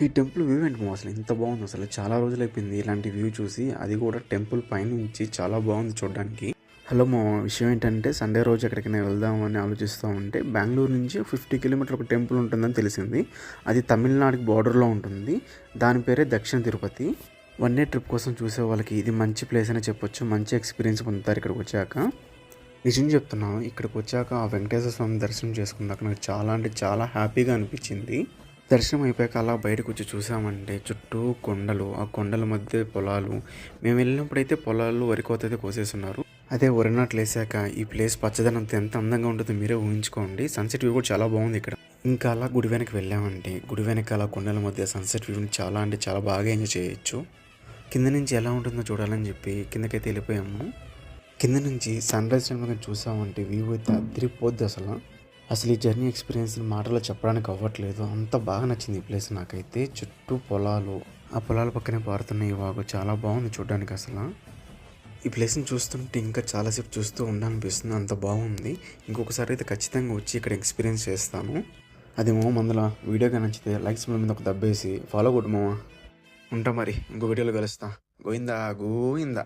ఈ temple view ఏంటి అసలు ఇంత బాగుంది. అసలు చాలా రోజులు అయిపోయింది ఇలాంటి వ్యూ చూసి, అది కూడా టెంపుల్ పైనుంచి చాలా బాగుంది చూడడానికి. హలో మా విషయం ఏంటంటే, సండే రోజు ఎక్కడికైనా వెళ్దామని ఆలోచిస్తూ ఉంటే బెంగళూరు నుంచి 50 కిలోమీటర్ ఒక టెంపుల్ ఉంటుందని తెలిసింది. అది తమిళనాడుకి బార్డర్లో ఉంటుంది. దాని పేరే దక్షిణ తిరుపతి. వన్ డే ట్రిప్ కోసం చూసే వాళ్ళకి ఇది మంచి ప్లేస్ అనే చెప్పొచ్చు. మంచి ఎక్స్పీరియన్స్ పొందుతారు ఇక్కడికి వచ్చాక. నిజం చెప్తున్నాను, ఇక్కడికి వచ్చాక ఆ వెంకటేశ్వర స్వామి దర్శనం చేసుకున్నాక నాకు చాలా అంటే చాలా హ్యాపీగా అనిపించింది. దర్శనం అయిపోయాక అలా బయటకు వచ్చి చూసామంటే చుట్టూ కొండలు, ఆ కొండల మధ్య పొలాలు. మేము వెళ్ళినప్పుడైతే పొలాలు వరి కోత అయితే కోసేస్తున్నారు. అదే వరి నాట్లు వేసాక ఈ ప్లేస్ పచ్చదనంతో ఎంత అందంగా ఉంటుందో మీరే ఊహించుకోండి. సన్సెట్ వ్యూ కూడా చాలా బాగుంది ఇక్కడ. ఇంకా అలా గుడి వెనక్కి వెళ్ళామంటే గుడి వెనక అలా కొండల మధ్య సన్సెట్ వ్యూని చాలా అంటే చాలా బాగా ఎంజాయ్ చేయొచ్చు. కింద నుంచి ఎలా ఉంటుందో చూడాలని చెప్పి కిందకైతే వెళ్ళిపోయాము. కింద నుంచి సన్ రైజ్ టైం చూసామంటే వ్యూ అయితే అదిరిపోద్ది అసలు. అసలు ఈ జర్నీ ఎక్స్పీరియన్స్ మాటలో చెప్పడానికి అవ్వట్లేదు. అంత బాగా నచ్చింది ఈ ప్లేస్ నాకైతే. చుట్టూ పొలాలు, ఆ పొలాల పక్కనే పారుతున్న ఈ వాగు చాలా బాగుంది చూడడానికి అసలు. ఈ ప్లేస్ని చూస్తుంటే ఇంకా చాలాసేపు చూస్తూ ఉండాలనిపిస్తుంది, అంత బాగుంది. ఇంకొకసారి అయితే ఖచ్చితంగా వచ్చి ఇక్కడ ఎక్స్పీరియన్స్ చేస్తాను. అది మామ మందుల వీడియోగా నచ్చితే లైక్స్ మీద ఒక దబ్బేసి ఫాలో కొట్టు మామ. ఉంటా మరి, ఇంకో వీడియోలో కలుస్తా. గోయిందా గోయిందా.